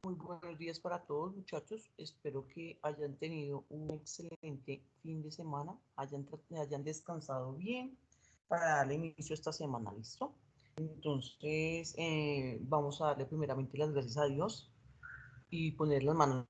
Muy buenos días para todos, muchachos. Espero que hayan tenido un excelente fin de semana, hayan descansado bien para darle inicio a esta semana, ¿listo? Entonces, vamos a darle primeramente las gracias a Dios y poner las manos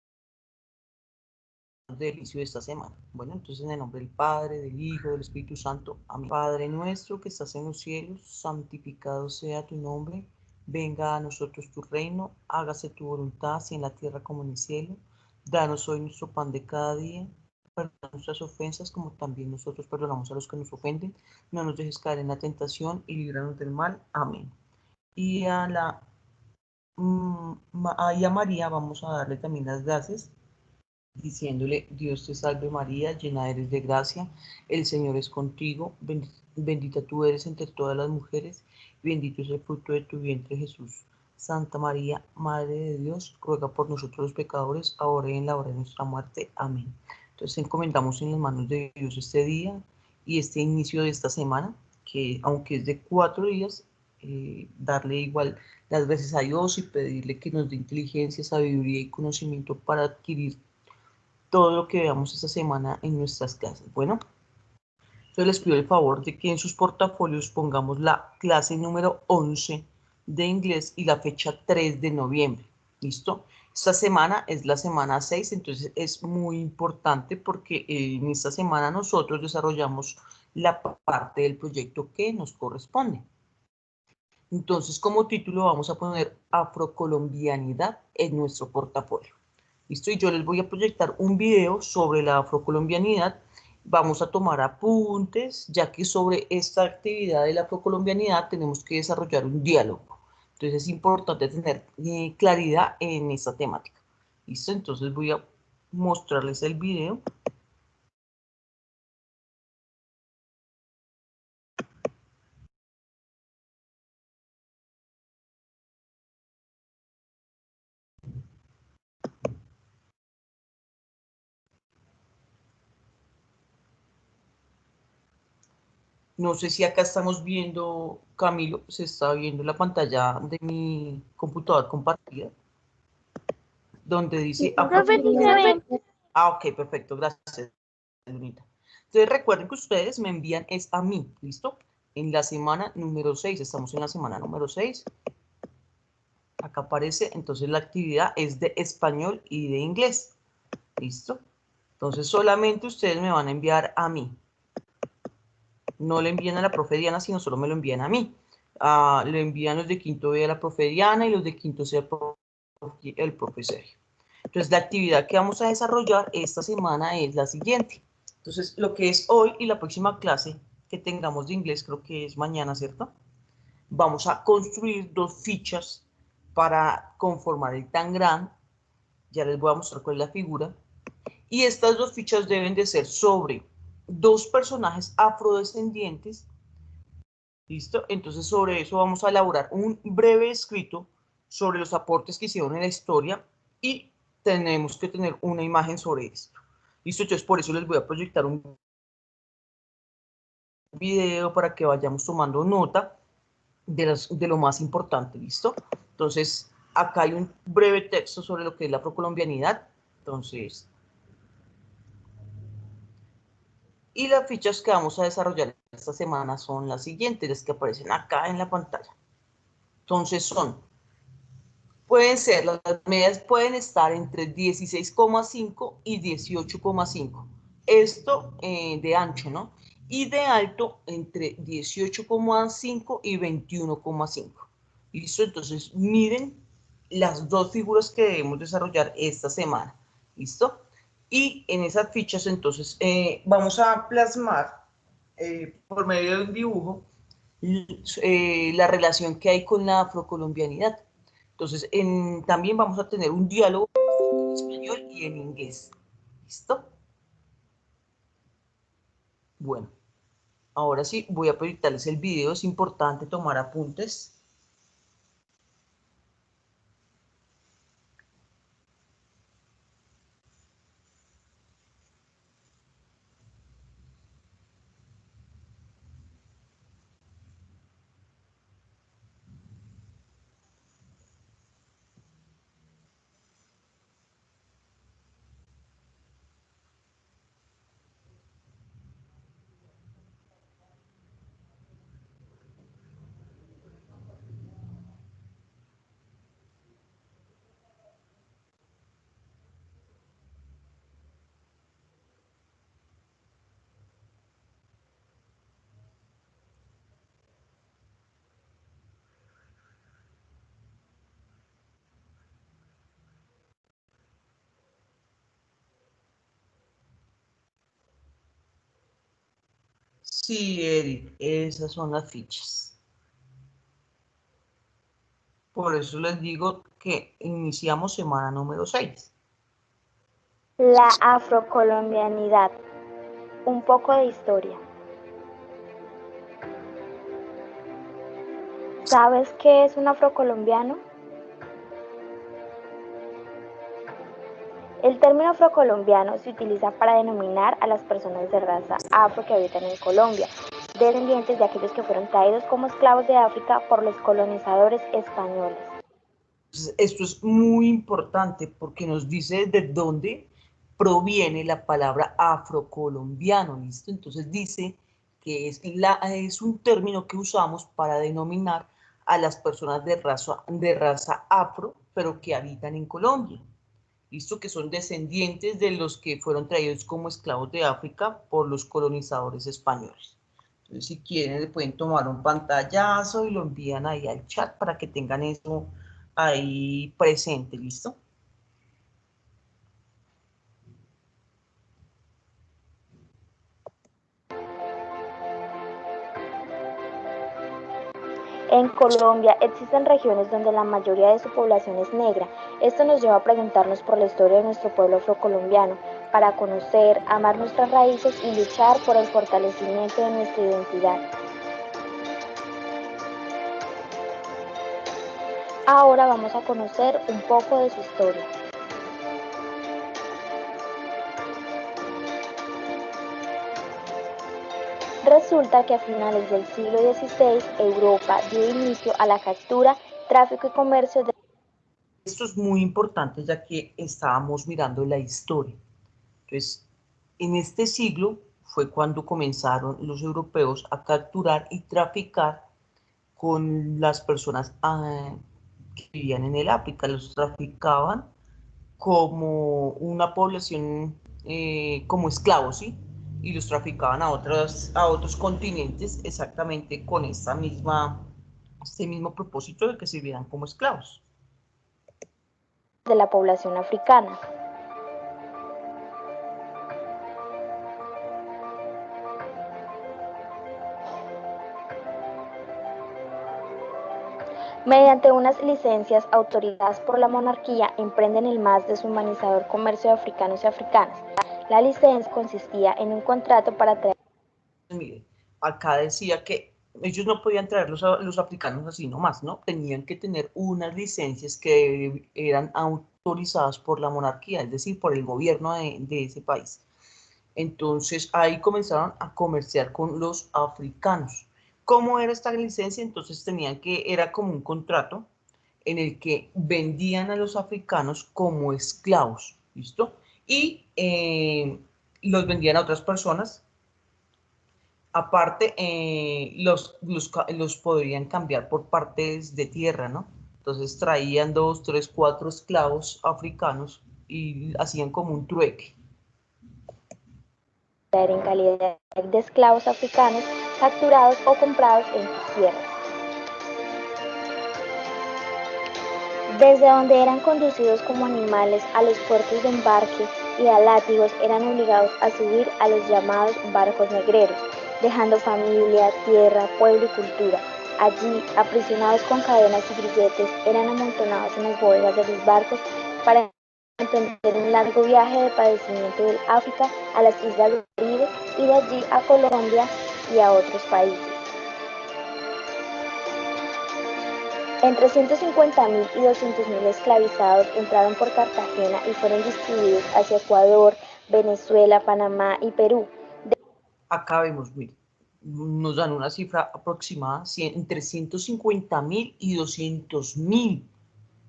de inicio de esta semana. Bueno, entonces en el nombre del Padre, del Hijo, del Espíritu Santo. Amén. Padre nuestro que estás en los cielos, santificado sea tu nombre. Venga a nosotros tu reino, hágase tu voluntad, así en la tierra como en el cielo. Danos hoy nuestro pan de cada día. Perdona nuestras ofensas como también nosotros perdonamos a los que nos ofenden. No nos dejes caer en la tentación y líbranos del mal. Amén. Y y a María vamos a darle también las gracias diciéndole, Dios te salve María, llena eres de gracia, el Señor es contigo, bendita tú eres entre todas las mujeres, y bendito es el fruto de tu vientre Jesús. Santa María, Madre de Dios, ruega por nosotros los pecadores, ahora y en la hora de nuestra muerte. Amén. Entonces encomendamos en las manos de Dios este día y este inicio de esta semana, que aunque es de 4 días, darle igual las gracias a Dios y pedirle que nos dé inteligencia, sabiduría y conocimiento para adquirir todo lo que veamos esta semana en nuestras clases. Bueno, entonces les pido el favor de que en sus portafolios pongamos la clase número 11 de inglés y la fecha 3 de noviembre. ¿Listo? Esta semana es la semana 6, entonces es muy importante porque en esta semana nosotros desarrollamos la parte del proyecto que nos corresponde. Entonces, como título vamos a poner Afrocolombianidad en nuestro portafolio. ¿Listo? Y yo les voy a proyectar un video sobre la afrocolombianidad. Vamos a tomar apuntes, ya que sobre esta actividad de la afrocolombianidad tenemos que desarrollar un diálogo. Entonces es importante tener claridad en esta temática. ¿Listo? Entonces voy a mostrarles el video. No sé si acá estamos viendo, Camilo, se está viendo la pantalla de mi computador compartida, donde dice Profe, sí se ve. Ah, ok, perfecto, gracias, Lunita. Entonces recuerden que ustedes me envían es a mí, ¿listo? En la semana número 6, estamos en la semana número 6. Acá aparece, entonces la actividad es de español y de inglés, ¿listo? Entonces solamente ustedes me van a enviar a mí. No le envían a la profe Diana, sino solo me lo envían a mí. Le envían los de quinto B a la profe Diana y los de quinto C al profe Sergio. Entonces, la actividad que vamos a desarrollar esta semana es la siguiente. Entonces, lo que es hoy y la próxima clase que tengamos de inglés, creo que es mañana, ¿cierto? Vamos a construir 2 fichas para conformar el Tangram. Ya les voy a mostrar cuál es la figura. Y estas 2 fichas deben de ser sobre 2 personajes afrodescendientes. ¿Listo? Entonces sobre eso vamos a elaborar un breve escrito sobre los aportes que hicieron en la historia y tenemos que tener una imagen sobre esto. ¿Listo? Entonces por eso les voy a proyectar un video para que vayamos tomando nota de lo más importante. ¿Listo? Entonces acá hay un breve texto sobre lo que es la procolombianidad. Entonces, y las fichas que vamos a desarrollar esta semana son las siguientes, las que aparecen acá en la pantalla. Entonces pueden ser, las medias pueden estar entre 16,5 y 18,5. Esto de ancho, ¿no? Y de alto entre 18,5 y 21,5. ¿Listo? Entonces miren las 2 figuras que debemos desarrollar esta semana. ¿Listo? Y en esas fichas entonces vamos a plasmar por medio de un dibujo la relación que hay con la afrocolombianidad. Entonces, también vamos a tener un diálogo en español y en inglés. ¿Listo? Bueno, ahora sí voy a proyectarles el video. Es importante tomar apuntes. Sí, Eric, esas son las fichas. Por eso les digo que iniciamos semana número 6. La afrocolombianidad. Un poco de historia. ¿Sabes qué es un afrocolombiano? El término afrocolombiano se utiliza para denominar a las personas de raza afro que habitan en Colombia, descendientes de aquellos que fueron traídos como esclavos de África por los colonizadores españoles. Esto es muy importante porque nos dice de dónde proviene la palabra afrocolombiano, ¿listo? Entonces dice que es un término que usamos para denominar a las personas de raza afro, pero que habitan en Colombia, ¿listo? Que son descendientes de los que fueron traídos como esclavos de África por los colonizadores españoles. Entonces, si quieren, le pueden tomar un pantallazo y lo envían ahí al chat para que tengan eso ahí presente, ¿listo? En Colombia existen regiones donde la mayoría de su población es negra. Esto nos lleva a preguntarnos por la historia de nuestro pueblo afrocolombiano, para conocer, amar nuestras raíces y luchar por el fortalecimiento de nuestra identidad. Ahora vamos a conocer un poco de su historia. Resulta que a finales del siglo XVI, Europa dio inicio a la captura, tráfico y comercio de... Esto es muy importante ya que estábamos mirando la historia. Entonces, en este siglo fue cuando comenzaron los europeos a capturar y traficar con las personas que vivían en el África. Los traficaban como una población, como esclavos, ¿sí? Y los traficaban a otros continentes exactamente con este mismo propósito de que sirvieran como esclavos. de la población africana. Mediante unas licencias autorizadas por la monarquía, emprenden el más deshumanizador comercio de africanos y africanas. La licencia consistía en un contrato para traer... Mire, acá decía que ellos no podían traer los africanos así nomás, ¿no? Tenían que tener unas licencias que eran autorizadas por la monarquía, es decir, por el gobierno de ese país. Entonces ahí comenzaron a comerciar con los africanos. ¿Cómo era esta licencia? Entonces era como un contrato en el que vendían a los africanos como esclavos, ¿listo? Y los vendían a otras personas. Aparte, los podrían cambiar por partes de tierra, ¿no? Entonces traían 2, 3, 4 esclavos africanos y hacían como un trueque. en calidad de esclavos africanos capturados o comprados en sus tierras. Desde donde eran conducidos como animales a los puertos de embarque y a látigos eran obligados a subir a los llamados barcos negreros, dejando familia, tierra, pueblo y cultura. Allí, aprisionados con cadenas y grilletes, eran amontonados en las bodegas de los barcos para emprender un largo viaje de padecimiento del África a las islas del Caribe y de allí a Colombia y a otros países. Entre 150.000 y 200.000 esclavizados entraron por Cartagena y fueron distribuidos hacia Ecuador, Venezuela, Panamá y Perú. Acá vemos, mire, nos dan una cifra aproximada entre 150.000 y 200.000.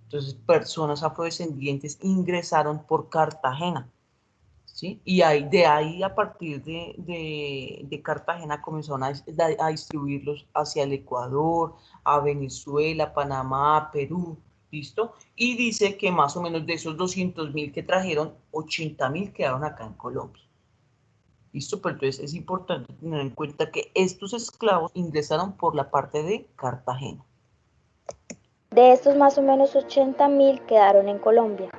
Entonces, personas afrodescendientes ingresaron por Cartagena, ¿sí? Y de ahí, a partir de Cartagena, comenzaron a distribuirlos hacia el Ecuador, a Venezuela, Panamá, Perú, ¿listo? Y dice que más o menos de esos 200.000 que trajeron, 80.000 quedaron acá en Colombia. ¿Listo? Pero entonces es importante tener en cuenta que estos esclavos ingresaron por la parte de Cartagena. De estos más o menos 80.000 quedaron en Colombia.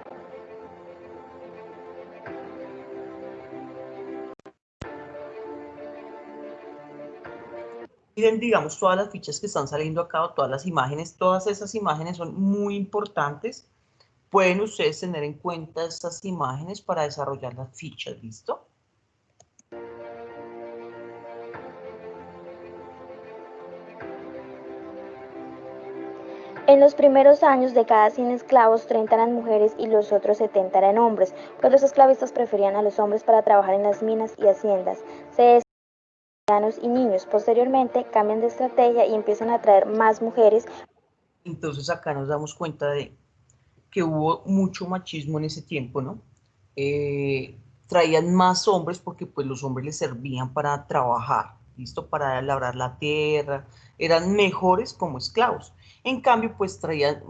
Miren, digamos, todas las fichas que están saliendo acá, o todas esas imágenes son muy importantes. Pueden ustedes tener en cuenta estas imágenes para desarrollar las fichas, ¿listo? En los primeros años, de cada 100 esclavos, 30 eran mujeres y los otros 70 eran hombres, pues los esclavistas preferían a los hombres para trabajar en las minas y haciendas. Se ancianos y niños. Posteriormente cambian de estrategia y empiezan a traer más mujeres. Entonces acá nos damos cuenta de que hubo mucho machismo en ese tiempo, ¿no? Traían más hombres porque pues los hombres les servían para trabajar, ¿listo? Para labrar la tierra, eran mejores como esclavos. En cambio, pues traían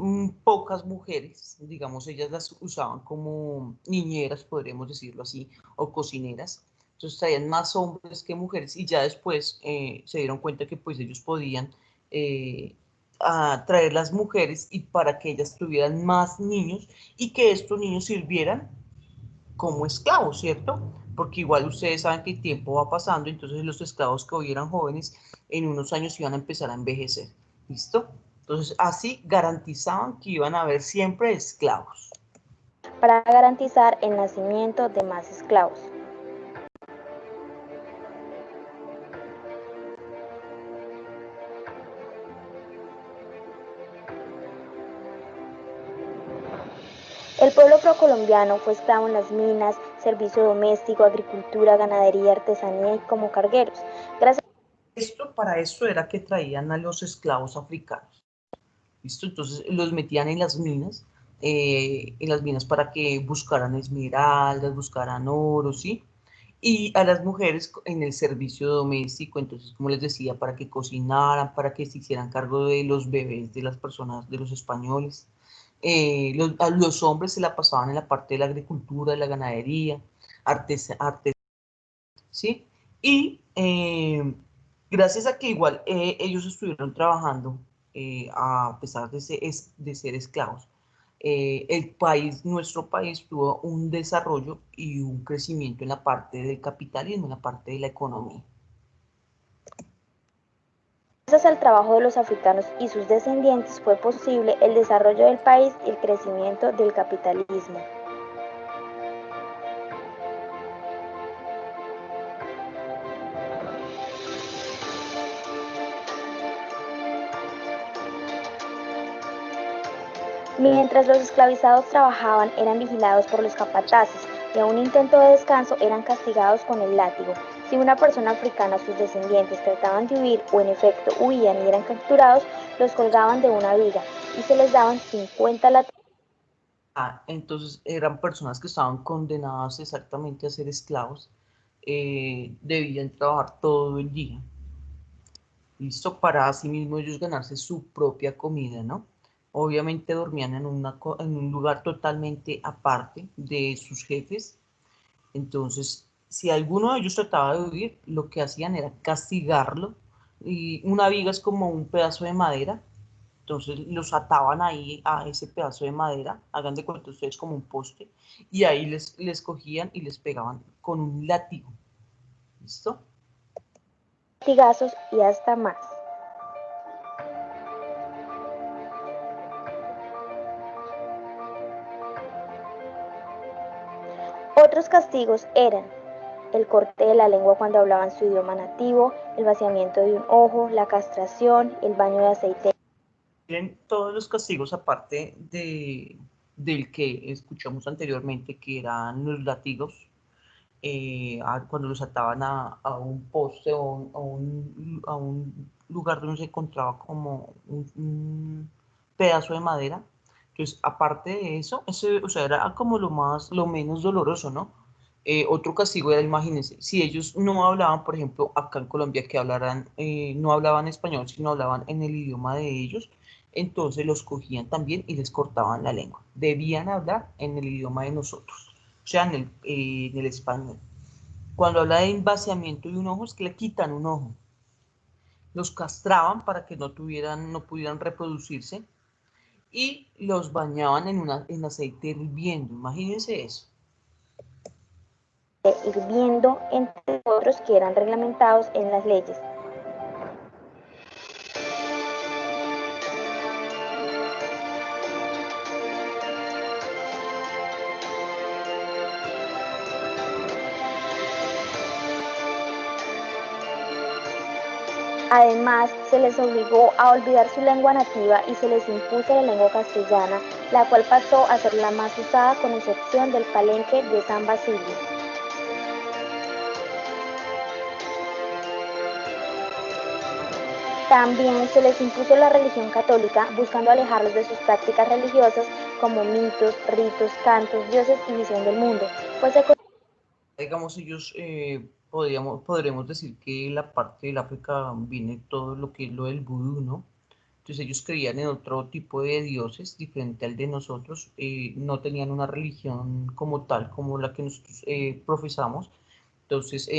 pocas mujeres, digamos, ellas las usaban como niñeras, podríamos decirlo así, o cocineras. Entonces traían más hombres que mujeres y ya después se dieron cuenta que pues ellos podían a traer las mujeres y para que ellas tuvieran más niños y que estos niños sirvieran como esclavos, ¿cierto? Porque igual ustedes saben que el tiempo va pasando, entonces los esclavos que hoy eran jóvenes, en unos años iban a empezar a envejecer, ¿listo? Entonces así garantizaban que iban a haber siempre esclavos. Para garantizar el nacimiento de más esclavos. El pueblo procolombiano fue esclavo en las minas, servicio doméstico, agricultura, ganadería, artesanía y como cargueros. Gracias Para esto era que traían a los esclavos africanos, ¿listo? Entonces los metían en las minas para que buscaran esmeraldas, buscaran oro, ¿sí? Y a las mujeres en el servicio doméstico, entonces, como les decía, para que cocinaran, para que se hicieran cargo de los bebés de las personas, de los españoles. A los hombres se la pasaban en la parte de la agricultura, de la ganadería, ¿sí? Y gracias a que igual ellos estuvieron trabajando, a pesar de ser esclavos, el país, nuestro país tuvo un desarrollo y un crecimiento en la parte del capitalismo, en la parte de la economía. al trabajo de los africanos y sus descendientes fue posible el desarrollo del país y el crecimiento del capitalismo. Mientras los esclavizados trabajaban, eran vigilados por los capataces y a un intento de descanso eran castigados con el látigo. Si una persona africana o sus descendientes trataban de huir o en efecto huían y eran capturados, los colgaban de una viga y se les daban 50 latigazos. Entonces eran personas que estaban condenadas exactamente a ser esclavos, debían trabajar todo el día, listo, para así mismo ellos ganarse su propia comida, ¿no? Obviamente dormían en un lugar totalmente aparte de sus jefes. Entonces, si alguno de ellos trataba de huir, lo que hacían era castigarlo. Y una viga es como un pedazo de madera. Entonces los ataban ahí a ese pedazo de madera, hagan de cuenta ustedes como un poste, y ahí les cogían y les pegaban con un látigo. ¿Listo? Latigazos y hasta más. Otros castigos eran el corte de la lengua cuando hablaban su idioma nativo, el vaciamiento de un ojo, la castración, el baño de aceite. Tienen todos los castigos aparte del que escuchamos anteriormente, que eran los látigos, cuando los ataban a un poste o a un lugar donde se encontraba como un pedazo de madera. Entonces, aparte de eso, o sea, era como lo menos doloroso, ¿no? Otro castigo era, imagínense, si ellos no hablaban, por ejemplo, acá en Colombia, que no hablaban español, sino hablaban en el idioma de ellos, entonces los cogían también y les cortaban la lengua. Debían hablar en el idioma de nosotros, o sea, en el español. Cuando habla de vaciamiento de un ojo, es que le quitan un ojo. Los castraban para que no pudieran reproducirse y los bañaban en aceite hirviendo. Imagínense eso. Hirviendo, entre otros que eran reglamentados en las leyes. Además, se les obligó a olvidar su lengua nativa y se les impuso la lengua castellana, la cual pasó a ser la más usada con excepción del palenque de San Basilio. También se les impuso la religión católica, buscando alejarlos de sus prácticas religiosas como mitos, ritos, cantos, dioses y visión del mundo, pues se Digamos, ellos podremos decir que la parte del África viene todo lo que es lo del vudú, ¿no? Entonces ellos creían en otro tipo de dioses diferente al de nosotros, no tenían una religión como tal, como la que nosotros profesamos. Entonces,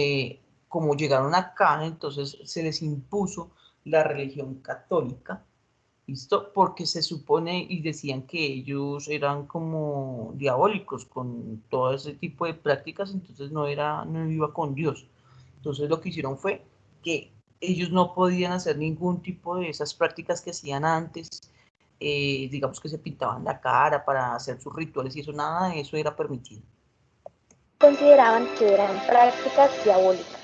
como llegaron acá, entonces se les impuso la religión católica. ¿Listo? Porque se supone y decían que ellos eran como diabólicos con todo ese tipo de prácticas, entonces no iba con Dios. Entonces lo que hicieron fue que ellos no podían hacer ningún tipo de esas prácticas que hacían antes, digamos que se pintaban la cara para hacer sus rituales y eso, nada de eso era permitido. consideraban que eran prácticas diabólicas.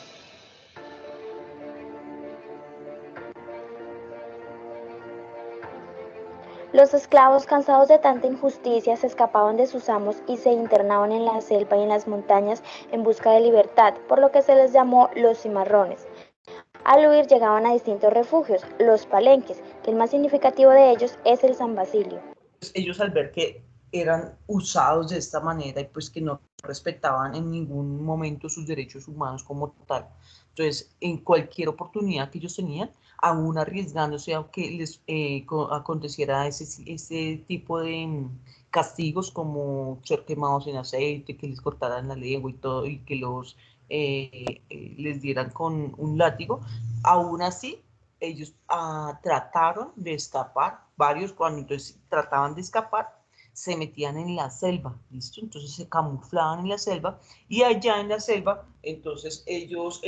Los esclavos, cansados de tanta injusticia, se escapaban de sus amos y se internaban en la selva y en las montañas en busca de libertad, por lo que se les llamó los cimarrones. Al huir llegaban a distintos refugios, los palenques, que el más significativo de ellos es el San Basilio. Pues ellos al ver que eran usados de esta manera y pues que no respetaban en ningún momento sus derechos humanos como tal. Entonces, en cualquier oportunidad que ellos tenían, aún arriesgándose a que les aconteciera ese tipo de castigos como ser quemados en aceite, que les cortaran la lengua y todo, y que les dieran con un látigo, aún así ellos trataron de escapar, varios cuando entonces trataban de escapar, se metían en la selva, ¿listo? Entonces se camuflaban en la selva y allá en la selva, entonces ellos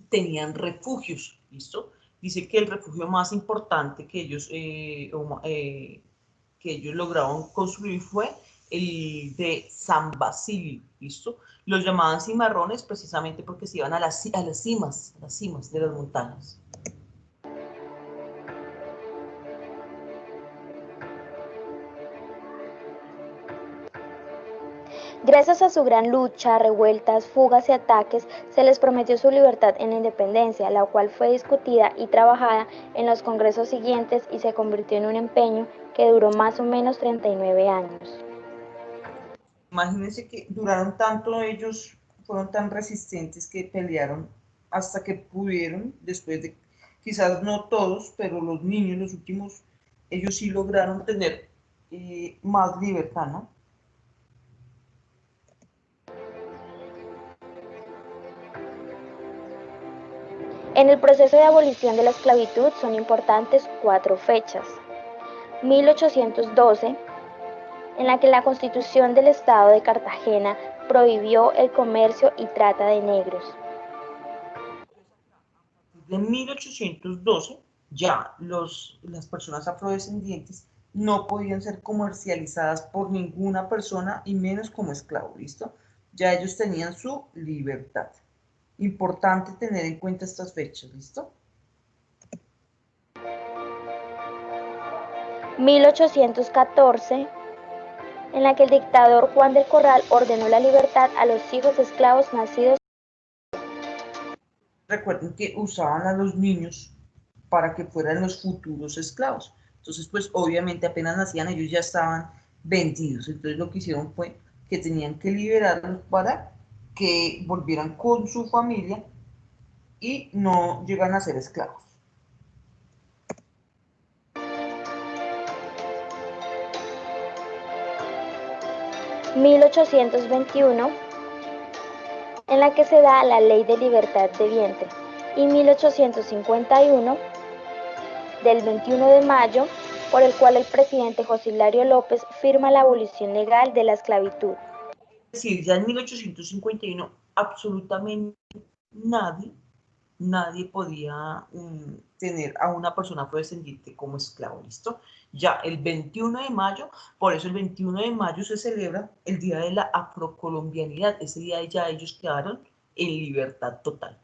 tenían refugios, ¿listo? Dice que el refugio más importante que ellos lograron construir fue el de San Basilio, ¿listo? Los llamaban cimarrones precisamente porque se iban a las cimas de las montañas. Gracias a su gran lucha, revueltas, fugas y ataques, se les prometió su libertad en la independencia, la cual fue discutida y trabajada en los congresos siguientes y se convirtió en un empeño que duró más o menos 39 años. Imagínense que duraron tanto ellos, fueron tan resistentes que pelearon hasta que pudieron, después de, quizás no todos, pero los niños, los últimos, ellos sí lograron tener más libertad, ¿no? En el proceso de abolición de la esclavitud son importantes 4 fechas. 1812, en la que la Constitución del Estado de Cartagena prohibió el comercio y trata de negros. De 1812 ya las personas afrodescendientes no podían ser comercializadas por ninguna persona y menos como esclavos, ¿listo? Ya ellos tenían su libertad. Importante tener en cuenta estas fechas, ¿listo? 1814, en la que el dictador Juan del Corral ordenó la libertad a los hijos de esclavos nacidos. Recuerden que usaban a los niños para que fueran los futuros esclavos. Entonces, pues obviamente apenas nacían ellos ya estaban vendidos. Entonces lo que hicieron fue que tenían que liberarlos para que volvieran con su familia y no llegan a ser esclavos. 1821, en la que se da la Ley de Libertad de Vientre, y 1851, del 21 de mayo, por el cual el presidente José Hilario López firma la abolición legal de la esclavitud. Es decir, ya en 1851 absolutamente nadie, nadie podía tener a una persona afrodescendiente como esclavo, ¿listo? Ya el 21 de mayo, por eso el 21 de mayo se celebra el Día de la Afrocolombianidad. Ese día ya ellos quedaron en libertad total.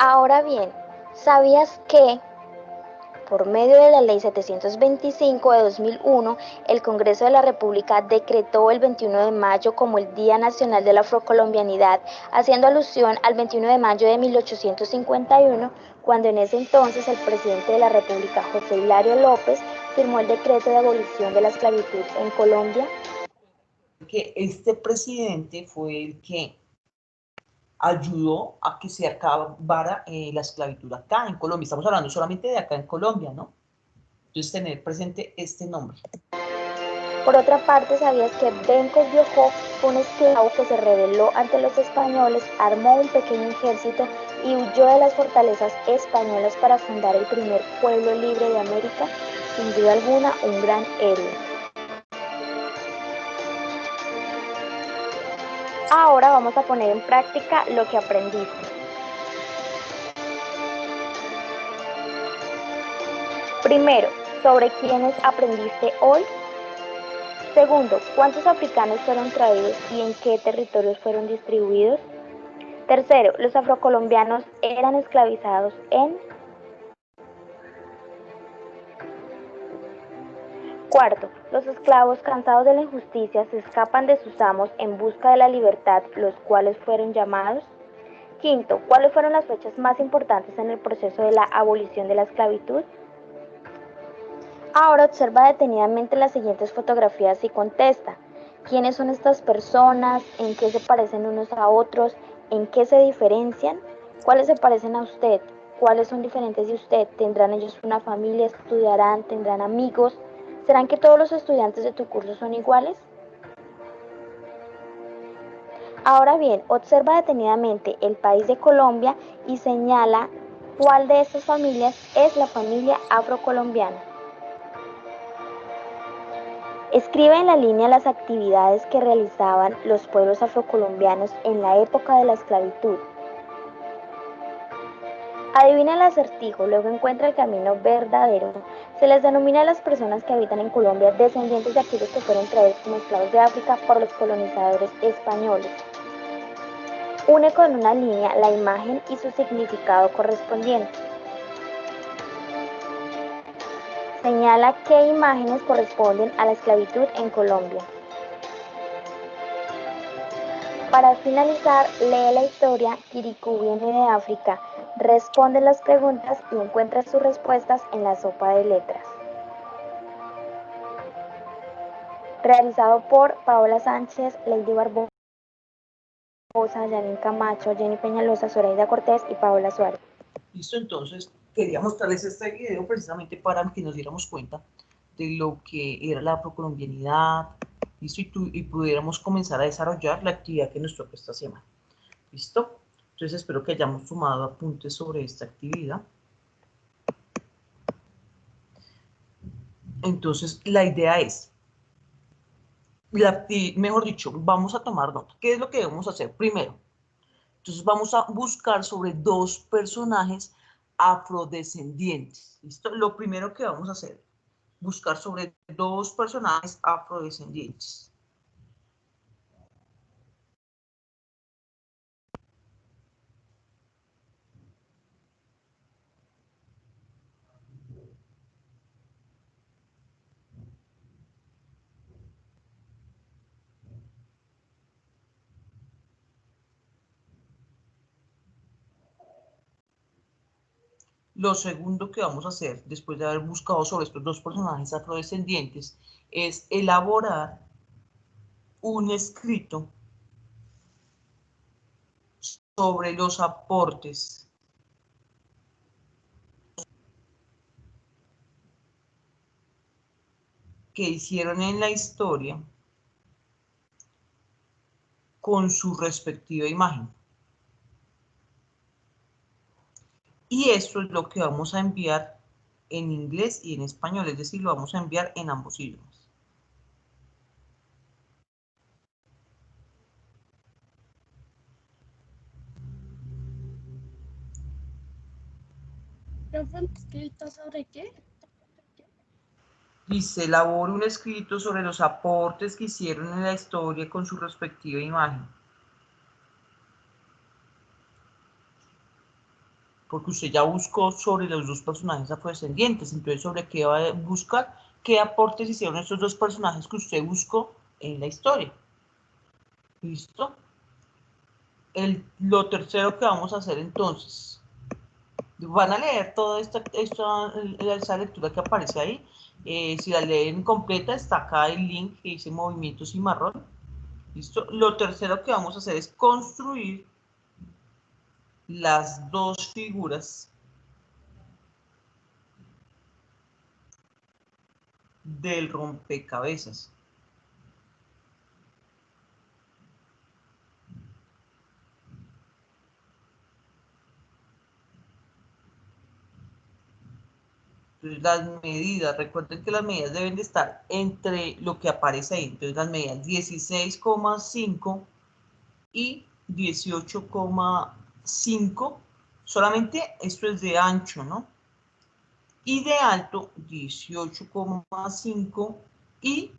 Ahora bien, ¿sabías que por medio de la Ley 725 de 2001, el Congreso de la República decretó el 21 de mayo como el Día Nacional de la Afrocolombianidad, haciendo alusión al 21 de mayo de 1851, cuando en ese entonces el presidente de la República, José Hilario López, firmó el decreto de abolición de la esclavitud en Colombia? Que este presidente fue el que ayudó a que se acabara la esclavitud acá en Colombia. Estamos hablando solamente de acá en Colombia, ¿no? Entonces, tener presente este nombre. Por otra parte, ¿sabías que Bencos Biojó fue un esclavo que se rebeló ante los españoles, armó un pequeño ejército y huyó de las fortalezas españolas para fundar el primer pueblo libre de América? Sin duda alguna, un gran héroe. Ahora vamos a poner en práctica lo que aprendiste. Primero, ¿sobre quiénes aprendiste hoy? Segundo, ¿cuántos africanos fueron traídos y en qué territorios fueron distribuidos? Tercero, los afrocolombianos eran esclavizados en... Cuarto, los esclavos cansados de la injusticia se escapan de sus amos en busca de la libertad, los cuales fueron llamados. Quinto, ¿cuáles fueron las fechas más importantes en el proceso de la abolición de la esclavitud? Ahora observa detenidamente las siguientes fotografías y contesta. ¿Quiénes son estas personas? ¿En qué se parecen unos a otros? ¿En qué se diferencian? ¿Cuáles se parecen a usted? ¿Cuáles son diferentes de usted? ¿Tendrán ellos una familia? ¿Estudiarán? ¿Tendrán amigos? ¿Serán que todos los estudiantes de tu curso son iguales? Ahora bien, observa detenidamente el país de Colombia y señala cuál de estas familias es la familia afrocolombiana. Escribe en la línea las actividades que realizaban los pueblos afrocolombianos en la época de la esclavitud. Adivina el acertijo, luego encuentra el camino verdadero. Se les denomina a las personas que habitan en Colombia descendientes de aquellos que fueron traídos como esclavos de África por los colonizadores españoles. Une con una línea la imagen y su significado correspondiente. Señala qué imágenes corresponden a la esclavitud en Colombia. Para finalizar, lee la historia Kirikou viene de África, responde las preguntas y encuentra sus respuestas en la sopa de letras. Realizado por Paola Sánchez, Lady Barbosa, Janine Camacho, Jenny Peñalosa, Zoraida Cortés y Paola Suárez. Listo, entonces quería mostrarles este video precisamente para que nos diéramos cuenta de lo que era la afrocolombianidad, listo, y pudiéramos comenzar a desarrollar la actividad que nos toca esta semana. ¿Listo? Entonces espero que hayamos tomado apuntes sobre esta actividad. Entonces la idea es, mejor dicho, vamos a tomar nota. ¿Qué es lo que debemos hacer? Primero, entonces vamos a buscar sobre dos personajes afrodescendientes. ¿Listo? Lo primero que vamos a hacer, buscar sobre dos personajes afrodescendientes. Lo segundo que vamos a hacer, después de haber buscado sobre estos dos personajes afrodescendientes, es elaborar un escrito sobre los aportes que hicieron en la historia con su respectiva imagen. Y esto es lo que vamos a enviar en inglés y en español, es decir, lo vamos a enviar en ambos idiomas. ¿Escrito sobre qué? Dice, elabore un escrito sobre los aportes que hicieron en la historia con su respectiva imagen. porque usted ya buscó sobre los dos personajes afrodescendientes, entonces sobre qué va a buscar, qué aportes hicieron estos dos personajes que usted buscó en la historia. ¿Listo? Lo tercero que vamos a hacer entonces, van a leer toda esta lectura que aparece ahí. Si la leen completa, está acá el link que dice movimiento cimarrón. ¿Listo? Lo tercero que vamos a hacer es construir las dos figuras del rompecabezas. Entonces, las medidas, recuerden que las medidas deben de estar entre lo que aparece ahí. Entonces, las medidas 16,5 y 18,5. Solamente esto es de ancho, ¿no? Y de alto 18,5 y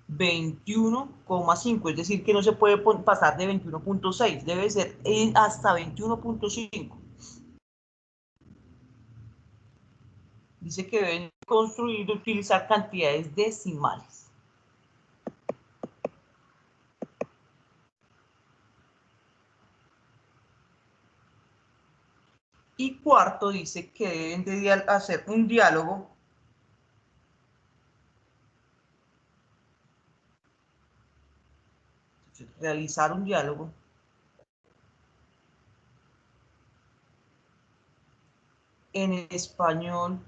21,5. Es decir, que no se puede pasar de 21,6. Debe ser hasta 21,5. Dice que deben construir y utilizar cantidades decimales. Y cuarto, dice que deben de hacer un diálogo realizar un diálogo en español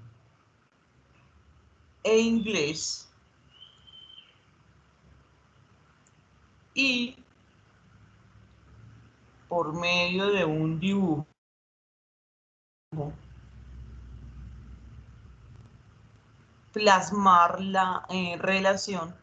e inglés y por medio de un dibujo plasmar la relación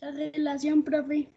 La relación, profe.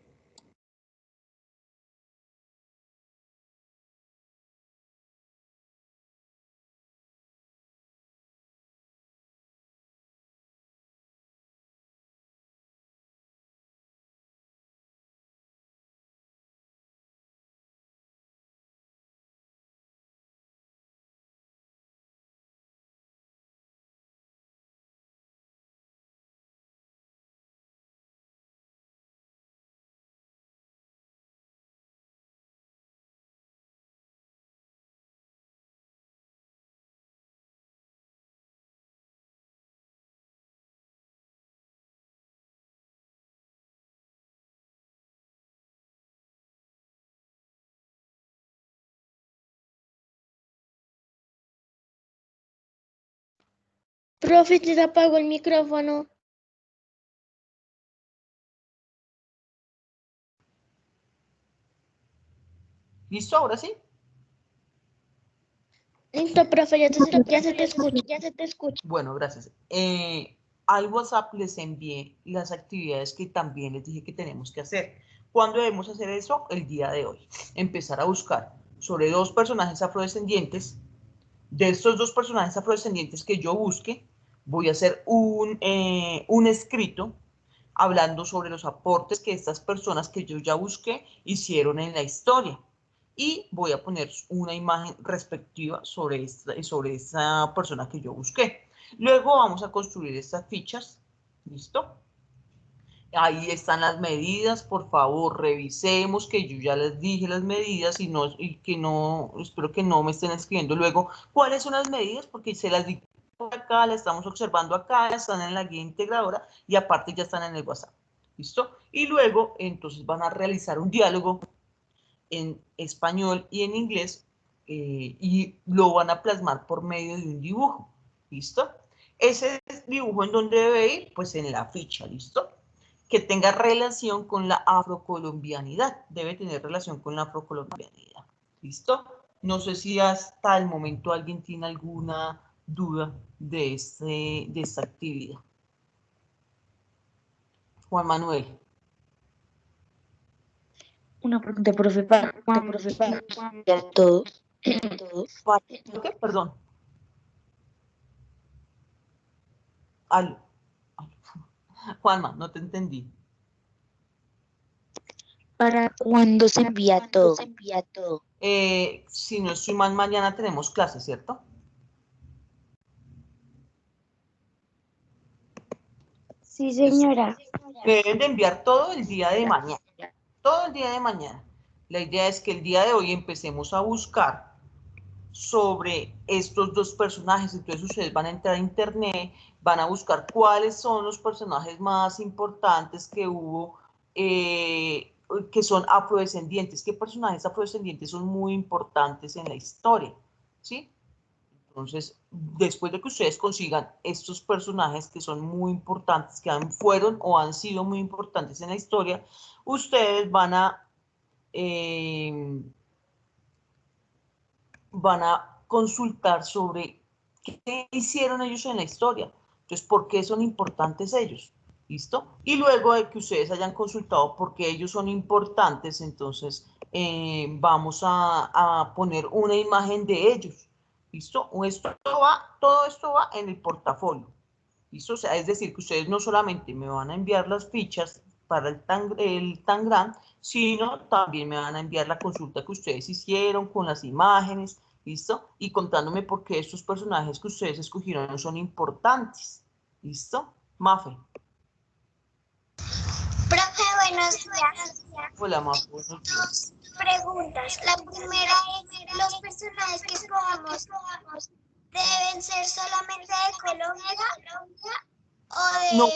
Profe, te apagó el micrófono. ¿Listo? Ahora sí. Listo, profe, ya se te escucha, ya se te escucha. Bueno, gracias. Al WhatsApp les envié las actividades que también les dije que tenemos que hacer. ¿Cuándo debemos hacer eso? El día de hoy. Empezar a buscar sobre dos personajes afrodescendientes. De estos dos personajes afrodescendientes que yo busque, voy a hacer un escrito hablando sobre los aportes que estas personas que yo ya busqué hicieron en la historia. Y voy a poner una imagen respectiva sobre esta persona que yo busqué. Luego vamos a construir estas fichas. ¿Listo? Ahí están las medidas, por favor, revisemos, que yo ya les dije las medidas y que no, espero que no me estén escribiendo luego cuáles son las medidas, porque se las di acá, las estamos observando acá, están en la guía integradora y aparte ya están en el WhatsApp. ¿Listo? Y luego, entonces van a realizar un diálogo en español y en inglés y lo van a plasmar por medio de un dibujo. ¿Listo? Ese dibujo en donde debe ir, pues en la ficha, ¿listo? que tenga relación con la afrocolombianidad. Debe tener relación con la afrocolombianidad. ¿Listo? No sé si hasta el momento alguien tiene alguna duda de esta actividad. Juan Manuel. Una pregunta, profe, para todo. ¿Qué? Perdón. Aló. Juanma, no te entendí. ¿Para cuándo se envía todo? Si no estoy mal, mañana tenemos clase, ¿cierto? Sí, señora. Me deben de enviar todo el día de mañana. Todo el día de mañana. La idea es que el día de hoy empecemos a buscar sobre estos dos personajes. Entonces ustedes van a entrar a internet, van a buscar cuáles son los personajes más importantes que hubo, que son afrodescendientes. ¿Qué personajes afrodescendientes son muy importantes en la historia? ¿Sí? Entonces, después de que ustedes consigan estos personajes que son muy importantes, que fueron o han sido muy importantes en la historia, ustedes van a consultar sobre qué hicieron ellos en la historia. Entonces, ¿por qué son importantes ellos? ¿Listo? Y luego de que ustedes hayan consultado por qué ellos son importantes, entonces vamos a poner una imagen de ellos. ¿Listo? Todo esto va en el portafolio. ¿Listo? O sea, es decir, que ustedes no solamente me van a enviar las fichas para el Tangram, sino también me van a enviar la consulta que ustedes hicieron con las imágenes, ¿listo? Y contándome por qué estos personajes que ustedes escogieron son importantes, ¿listo? Mafe. Profe, buenos días. Hola, Mafe, buenos días. Preguntas. La primera es, ¿los personajes que escogamos deben ser solamente de Colombia No,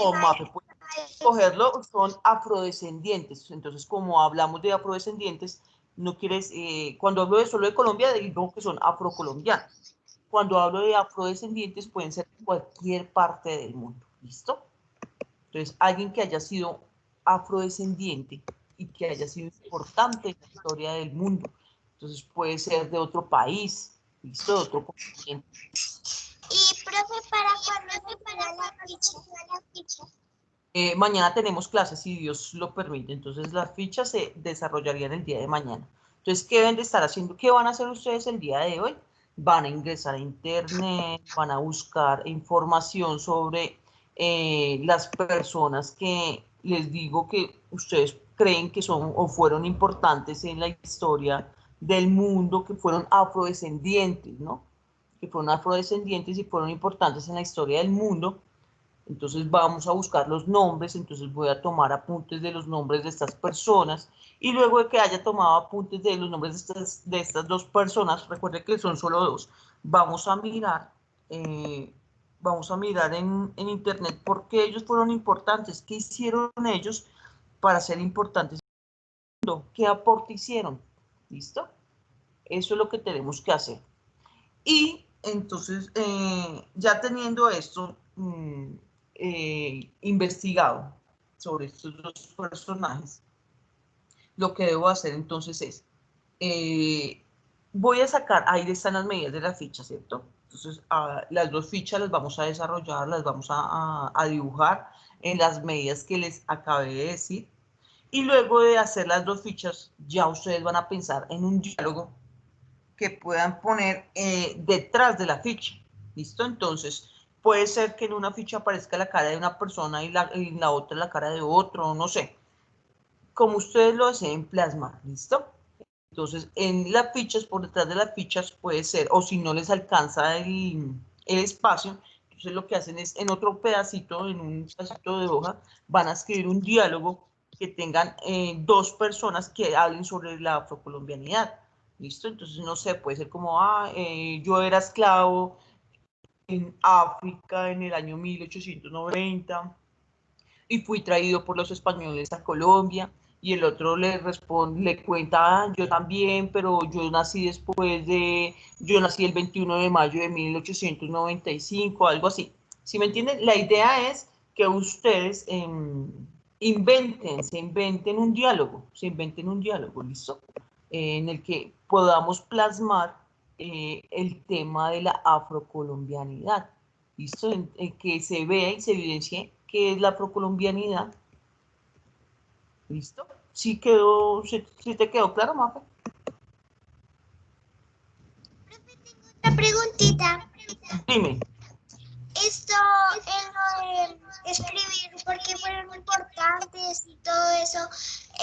o Mafe, pueden escogerlo, son afrodescendientes. Entonces, como hablamos de afrodescendientes, no quieres, cuando hablo de solo de Colombia, digo que son afrocolombianos. Cuando hablo de afrodescendientes, pueden ser de cualquier parte del mundo. ¿Listo? Entonces, alguien que haya sido afrodescendiente y que haya sido importante en la historia del mundo. Entonces, puede ser de otro país, ¿listo? De otro continente. Y, profe, ¿para cuándo se para la ficha? Mañana tenemos clases, si Dios lo permite. Entonces, las fichas se desarrollarían el día de mañana. Entonces, ¿qué deben de estar haciendo? ¿Qué van a hacer ustedes el día de hoy? Van a ingresar a internet, van a buscar información sobre las personas que les digo que ustedes creen que son o fueron importantes en la historia del mundo, que fueron afrodescendientes, ¿no? Que fueron afrodescendientes y fueron importantes en la historia del mundo. Entonces vamos a buscar los nombres, entonces voy a tomar apuntes de los nombres de estas personas y luego de que haya tomado apuntes de los nombres de estas dos personas, recuerde que son solo dos, vamos a mirar en internet por qué ellos fueron importantes, qué hicieron ellos para ser importantes en el mundo, qué aporte hicieron, ¿listo? Eso es lo que tenemos que hacer. Y entonces, ya teniendo esto investigado sobre estos dos personajes, lo que debo hacer entonces es, voy a sacar, ahí están las medidas de la ficha, ¿cierto? Entonces, las dos fichas las vamos a desarrollar, las vamos a dibujar en las medidas que les acabé de decir. Y luego de hacer las dos fichas, ya ustedes van a pensar en un diálogo que puedan poner detrás de la ficha. ¿Listo? Entonces, puede ser que en una ficha aparezca la cara de una persona y la otra la cara de otro, no sé. Como ustedes lo deseen plasmar, ¿listo? Entonces, en las fichas, por detrás de las fichas puede ser, o si no les alcanza el espacio, entonces lo que hacen es en otro pedacito, en un pedacito de hoja, van a escribir un diálogo que tengan dos personas que hablen sobre la afrocolombianidad. ¿Listo? Entonces, no sé, puede ser como, yo era esclavo en África en el año 1890 y fui traído por los españoles a Colombia. Y el otro le responde, le cuenta, yo también, pero yo nací yo nací el 21 de mayo de 1895, algo así. ¿Sí me entienden? La idea es que ustedes se inventen un diálogo, ¿listo? En el que podamos plasmar el tema de la afrocolombianidad, ¿listo? En que se vea y se evidencie qué es la afrocolombianidad, ¿listo? ¿Sí te quedó claro, Mafe? Una preguntita. Dime. Esto en lo de escribir, porque fueron importantes y todo eso,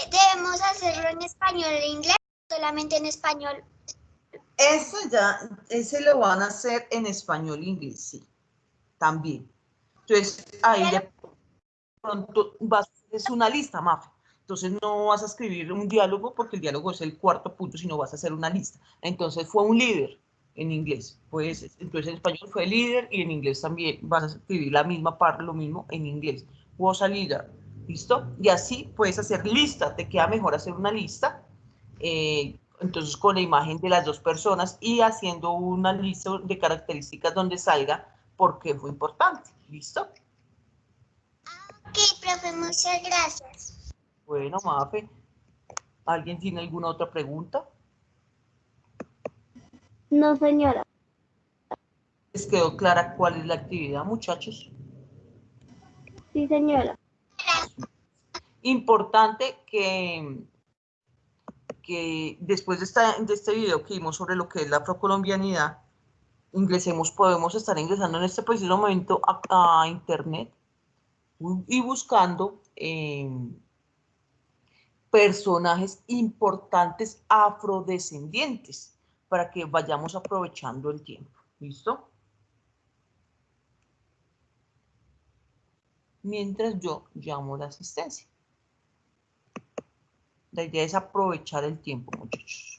¿debemos hacerlo en español e inglés o solamente en español? Ese lo van a hacer en español e inglés, sí, también. Entonces, ahí de pronto es una lista, Mafe. Entonces no vas a escribir un diálogo porque el diálogo es el cuarto punto, sino vas a hacer una lista. Entonces fue un líder en inglés. Pues, entonces en español fue líder y en inglés también vas a escribir la misma parte, lo mismo en inglés. Was a leader. ¿Listo? Y así puedes hacer lista. Te queda mejor hacer una lista. Entonces con la imagen de las dos personas y haciendo una lista de características donde salga por qué fue importante. ¿Listo? Ok, profe, muchas gracias. Bueno, Mafe, ¿alguien tiene alguna otra pregunta? No, señora. ¿Les quedó clara cuál es la actividad, muchachos? Sí, señora. Importante que después de este video que vimos sobre lo que es la afrocolombianidad, podemos estar ingresando en este preciso momento a internet y buscando personajes importantes afrodescendientes para que vayamos aprovechando el tiempo. ¿Listo? Mientras yo llamo la asistencia. La idea es aprovechar el tiempo, muchachos.